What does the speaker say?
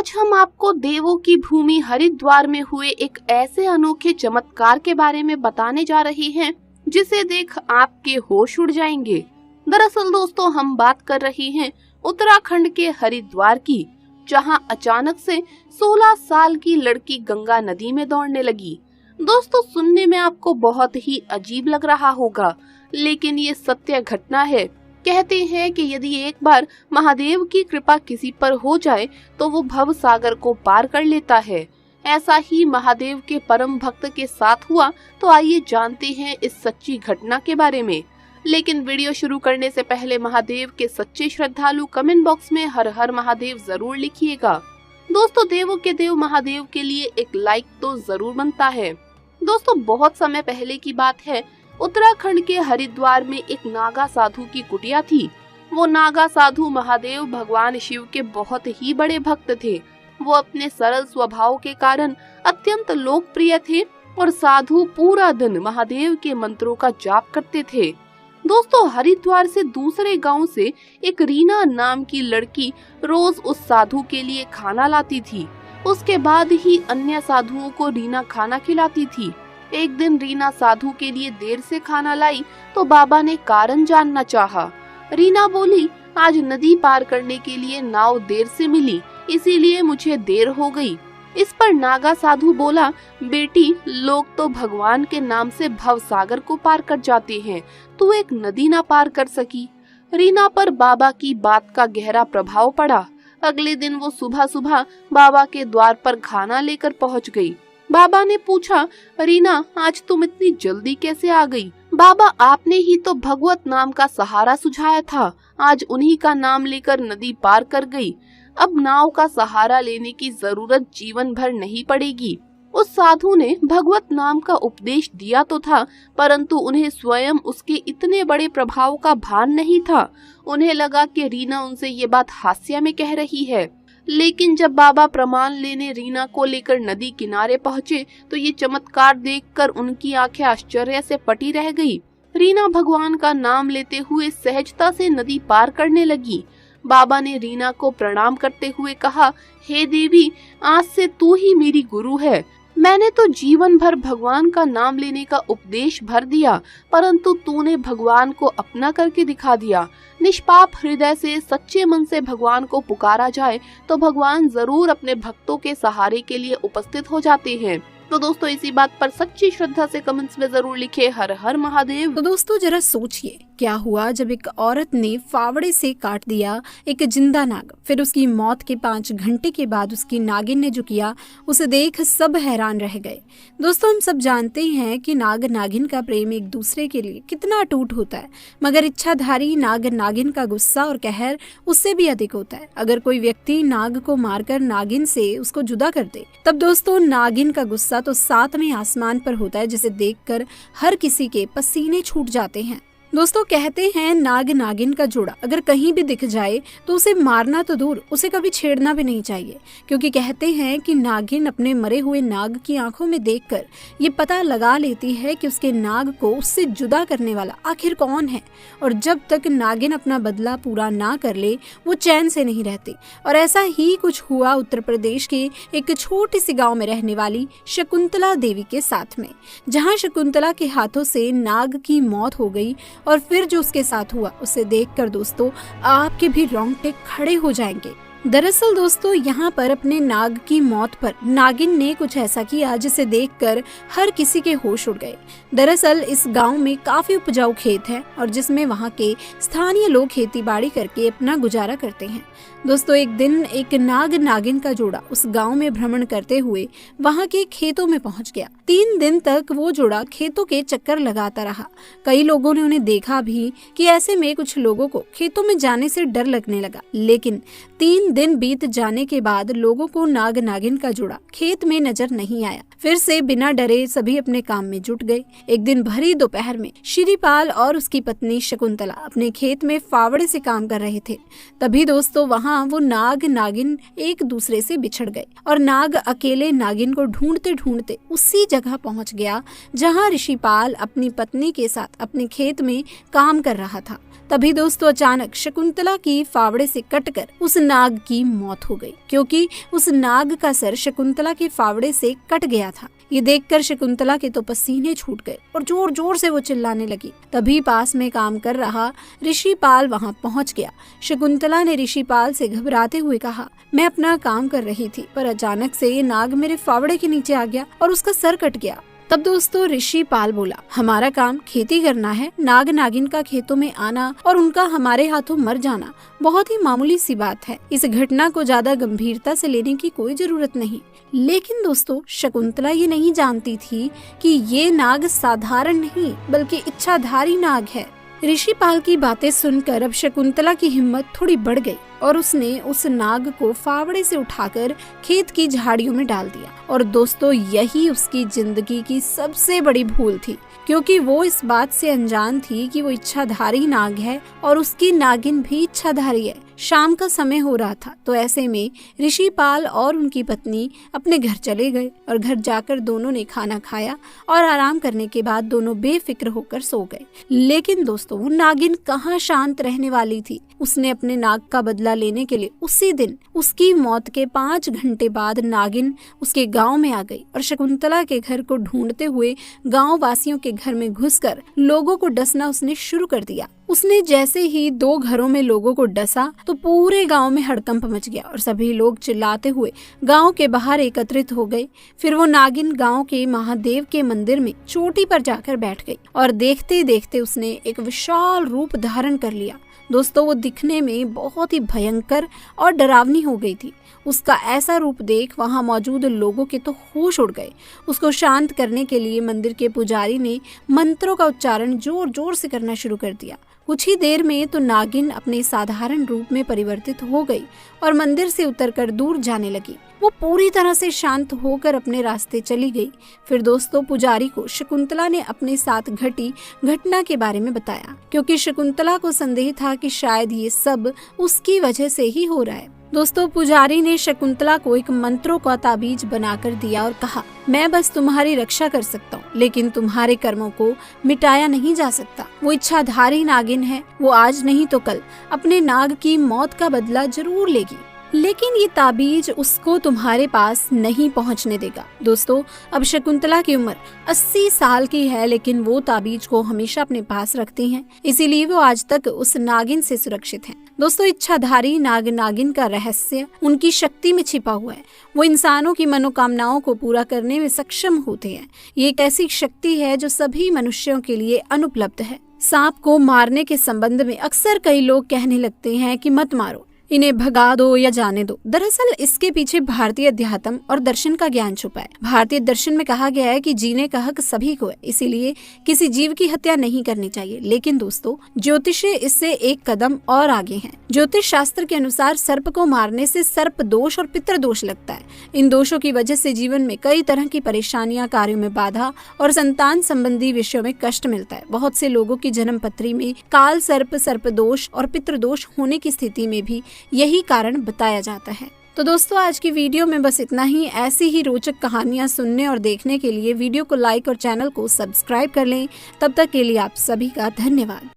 आज हम आपको देवों की भूमि हरिद्वार में हुए एक ऐसे अनोखे चमत्कार के बारे में बताने जा रहे हैं जिसे देख आपके होश उड़ जाएंगे। दरअसल दोस्तों, हम बात कर रहे हैं उत्तराखंड के हरिद्वार की, जहां अचानक से 16 साल की लड़की गंगा नदी में दौड़ने लगी। दोस्तों, सुनने में आपको बहुत ही अजीब लग रहा होगा, लेकिन ये सत्य घटना है। कहते हैं कि यदि एक बार महादेव की कृपा किसी पर हो जाए तो वो भव सागर को पार कर लेता है। ऐसा ही महादेव के परम भक्त के साथ हुआ। तो आइए जानते हैं इस सच्ची घटना के बारे में। लेकिन वीडियो शुरू करने से पहले महादेव के सच्चे श्रद्धालु कमेंट बॉक्स में हर हर महादेव जरूर लिखिएगा। दोस्तों, देवों के देव महादेव के लिए एक लाइक तो जरूर बनता है। दोस्तों, बहुत समय पहले की बात है। उत्तराखंड के हरिद्वार में एक नागा साधु की कुटिया थी। वो नागा साधु महादेव भगवान शिव के बहुत ही बड़े भक्त थे। वो अपने सरल स्वभाव के कारण अत्यंत लोकप्रिय थे और साधु पूरा दिन महादेव के मंत्रों का जाप करते थे। दोस्तों, हरिद्वार से दूसरे गांव से एक रीना नाम की लड़की रोज उस साधु के लिए खाना लाती थी। उसके बाद ही अन्य साधुओं को रीना खाना खिलाती थी। एक दिन रीना साधु के लिए देर से खाना लाई तो बाबा ने कारण जानना चाहा। रीना बोली, आज नदी पार करने के लिए नाव देर से मिली, इसीलिए मुझे देर हो गई। इस पर नागा साधु बोला, बेटी, लोग तो भगवान के नाम से भव सागर को पार कर जाते हैं, तू एक नदी ना पार कर सकी। रीना पर बाबा की बात का गहरा प्रभाव पड़ा। अगले दिन वो सुबह सुबह बाबा के द्वार पर खाना लेकर पहुंच गई। बाबा ने पूछा, रीना, आज तुम इतनी जल्दी कैसे आ गई? बाबा, आपने ही तो भगवत नाम का सहारा सुझाया था, आज उन्हीं का नाम लेकर नदी पार कर गई। अब नाव का सहारा लेने की जरूरत जीवन भर नहीं पड़ेगी। उस साधु ने भगवत नाम का उपदेश दिया तो था, परंतु उन्हें स्वयं उसके इतने बड़े प्रभाव का भान नहीं था। उन्हें लगा कि रीना उनसे ये बात हास्य में कह रही है। लेकिन जब बाबा प्रमाण लेने रीना को लेकर नदी किनारे पहुँचे तो ये चमत्कार देखकर उनकी आंखें आश्चर्य से फटी रह गई। रीना भगवान का नाम लेते हुए सहजता से नदी पार करने लगी। बाबा ने रीना को प्रणाम करते हुए कहा, हे देवी, आज से तू ही मेरी गुरु है। मैंने तो जीवन भर भगवान का नाम लेने का उपदेश भर दिया, परंतु तूने भगवान को अपना करके दिखा दिया। निष्पाप हृदय से सच्चे मन से भगवान को पुकारा जाए तो भगवान जरूर अपने भक्तों के सहारे के लिए उपस्थित हो जाते हैं। तो दोस्तों, इसी बात पर सच्ची श्रद्धा से कमेंट्स में जरूर लिखे हर हर महादेव। तो दोस्तों, जरा सोचिए क्या हुआ जब एक औरत ने फावड़े से काट दिया एक जिंदा नाग। फिर उसकी मौत के 5 घंटे के बाद उसकी नागिन ने जो किया उसे देख सब हैरान रह गए। दोस्तों, हम सब जानते हैं कि नाग नागिन का प्रेम एक दूसरे के लिए कितना अटूट होता है, मगर इच्छाधारी नाग नागिन का गुस्सा और कहर उससे भी अधिक होता है। अगर कोई व्यक्ति नाग को मारकर नागिन से उसको जुदा कर दे, तब दोस्तों नागिन का गुस्सा तो 7वें आसमान पर होता है, जिसे देखकर हर किसी के पसीने छूट जाते हैं। दोस्तों, कहते हैं नाग नागिन का जोड़ा अगर कहीं भी दिख जाए तो उसे मारना तो दूर, उसे कभी छेड़ना भी नहीं चाहिए, क्योंकि कहते हैं कि नागिन अपने मरे हुए नाग की आंखों में देखकर ये पता लगा लेती है कि उसके नाग को उससे जुदा करने वाला आखिर कौन है। और जब तक नागिन अपना बदला पूरा ना कर ले वो चैन से नहीं रहती। और ऐसा ही कुछ हुआ उत्तर प्रदेश के एक छोटे से गाँव में रहने वाली शकुंतला देवी के साथ में, जहाँ शकुंतला के हाथों से नाग की मौत हो गई। और फिर जो उसके साथ हुआ उसे देखकर दोस्तों आपके भी रोंगटे खड़े हो जाएंगे। दरअसल दोस्तों, यहाँ पर अपने नाग की मौत पर नागिन ने कुछ ऐसा किया जिसे देखकर हर किसी के होश उड़ गए। दरअसल इस गांव में काफी उपजाऊ खेत है और जिसमें वहाँ के स्थानीय लोग खेती बाड़ी करके अपना गुजारा करते हैं। दोस्तों, एक दिन एक नाग नागिन का जोड़ा उस गांव में भ्रमण करते हुए वहां के खेतों में पहुंच गया। 3 दिन तक वो जोड़ा खेतों के चक्कर लगाता रहा। कई लोगों ने उन्हें देखा भी कि ऐसे में कुछ लोगों को खेतों में जाने से डर लगने लगा। लेकिन 3 दिन बीत जाने के बाद लोगों को नाग नागिन का जोड़ा खेत में नजर नहीं आया। फिर से बिना डरे सभी अपने काम में जुट गए। एक दिन भरी दोपहर में श्रीपाल और उसकी पत्नी शकुंतला अपने खेत में फावड़े से काम कर रहे थे। तभी दोस्तों वहाँ वो नाग नागिन एक दूसरे से बिछड़ गए और नाग अकेले नागिन को ढूंढते ढूंढते उसी जगह पहुंच गया जहां ऋषिपाल अपनी पत्नी के साथ अपने खेत में काम कर रहा था। तभी दोस्तों अचानक शकुंतला की फावड़े से कटकर उस नाग की मौत हो गई, क्योंकि उस नाग का सर शकुंतला के फावड़े से कट गया था। ये देखकर शकुंतला के तो पसीने छूट गए और जोर जोर से वो चिल्लाने लगी। तभी पास में काम कर रहा ऋषिपाल वहाँ पहुँच गया। शकुंतला ने ऋषिपाल से घबराते हुए कहा, मैं अपना काम कर रही थी, पर अचानक से ये नाग मेरे फावड़े के नीचे आ गया और उसका सर कट गया। तब दोस्तों ऋषिपाल बोला, हमारा काम खेती करना है, नाग नागिन का खेतों में आना और उनका हमारे हाथों मर जाना बहुत ही मामूली सी बात है। इस घटना को ज्यादा गंभीरता से लेने की कोई जरूरत नहीं। लेकिन दोस्तों शकुंतला ये नहीं जानती थी कि ये नाग साधारण नहीं बल्कि इच्छाधारी नाग है। ऋषिपाल की बातें सुनकर अब शकुंतला की हिम्मत थोड़ी बढ़ गई और उसने उस नाग को फावड़े से उठाकर खेत की झाड़ियों में डाल दिया। और दोस्तों यही उसकी जिंदगी की सबसे बड़ी भूल थी, क्योंकि वो इस बात से अनजान थी कि वो इच्छाधारी नाग है और उसकी नागिन भी इच्छाधारी है। शाम का समय हो रहा था, तो ऐसे में ऋषिपाल और उनकी पत्नी अपने घर चले गए और घर जाकर दोनों ने खाना खाया और आराम करने के बाद दोनों बेफिक्र होकर सो गए। लेकिन दोस्तों वो नागिन कहाँ शांत रहने वाली थी। उसने अपने नाग का बदला लेने के लिए उसी दिन उसकी मौत के 5 घंटे बाद नागिन उसके गांव में आ गई और शकुंतला के घर को ढूंढते हुए गांव वासियों के घर में घुसकर लोगों को डसना उसने शुरू कर दिया। उसने जैसे ही 2 घरों में लोगों को डसा तो पूरे गांव में हड़कंप मच गया और सभी लोग चिल्लाते हुए गांव के बाहर एकत्रित हो गए। फिर वो नागिन गांव के महादेव के मंदिर में चोटी पर जाकर बैठ गई और देखते देखते उसने एक विशाल रूप धारण कर लिया। दोस्तों वो दिखने में बहुत ही भयंकर और डरावनी हो गई थी। उसका ऐसा रूप देख वहां मौजूद लोगों के तो होश उड़ गए। उसको शांत करने के लिए मंदिर के पुजारी ने मंत्रों का उच्चारण जोर जोर से करना शुरू कर दिया। कुछ ही देर में तो नागिन अपने साधारण रूप में परिवर्तित हो गई और मंदिर से उतरकर दूर जाने लगी। वो पूरी तरह से शांत होकर अपने रास्ते चली गई। फिर दोस्तों पुजारी को शकुंतला ने अपने साथ घटी घटना के बारे में बताया, क्योंकि शकुंतला को संदेह था कि शायद ये सब उसकी वजह से ही हो रहा है। दोस्तों पुजारी ने शकुंतला को एक मंत्रों का ताबीज बनाकर दिया और कहा, मैं बस तुम्हारी रक्षा कर सकता हूँ, लेकिन तुम्हारे कर्मों को मिटाया नहीं जा सकता। वो इच्छाधारी नागिन है, वो आज नहीं तो कल अपने नाग की मौत का बदला जरूर लेगी, लेकिन ये ताबीज उसको तुम्हारे पास नहीं पहुंचने देगा। दोस्तों अब शकुंतला की उम्र 80 साल की है, लेकिन वो ताबीज को हमेशा अपने पास रखती हैं, इसीलिए वो आज तक उस नागिन से सुरक्षित हैं। दोस्तों इच्छाधारी नाग नागिन का रहस्य उनकी शक्ति में छिपा हुआ है। वो इंसानों की मनोकामनाओं को पूरा करने में सक्षम होते हैं। ये एक ऐसी शक्ति है जो सभी मनुष्यों के लिए अनुपलब्ध है। सांप को मारने के संबंध में अक्सर कई लोग कहने लगते हैं कि मत मारो, इन्हें भगा दो या जाने दो। दरअसल इसके पीछे भारतीय अध्यात्म और दर्शन का ज्ञान छुपा है। भारतीय दर्शन में कहा गया है कि जीने का हक सभी को है, इसीलिए किसी जीव की हत्या नहीं करनी चाहिए। लेकिन दोस्तों ज्योतिष इससे एक कदम और आगे है। ज्योतिष शास्त्र के अनुसार सर्प को मारने से सर्प दोष और पितृ दोष लगता है। इन दोषों की वजह से जीवन में कई तरह की परेशानियां, कार्यों में बाधा और संतान संबंधी विषयों में कष्ट मिलता है। बहुत से लोगों की जन्म पत्री में काल सर्प, सर्प दोष और पितृ दोष होने की स्थिति में भी यही कारण बताया जाता है। तो दोस्तों आज की वीडियो में बस इतना ही। ऐसी ही रोचक कहानियां सुनने और देखने के लिए वीडियो को लाइक और चैनल को सब्सक्राइब कर लें। तब तक के लिए आप सभी का धन्यवाद।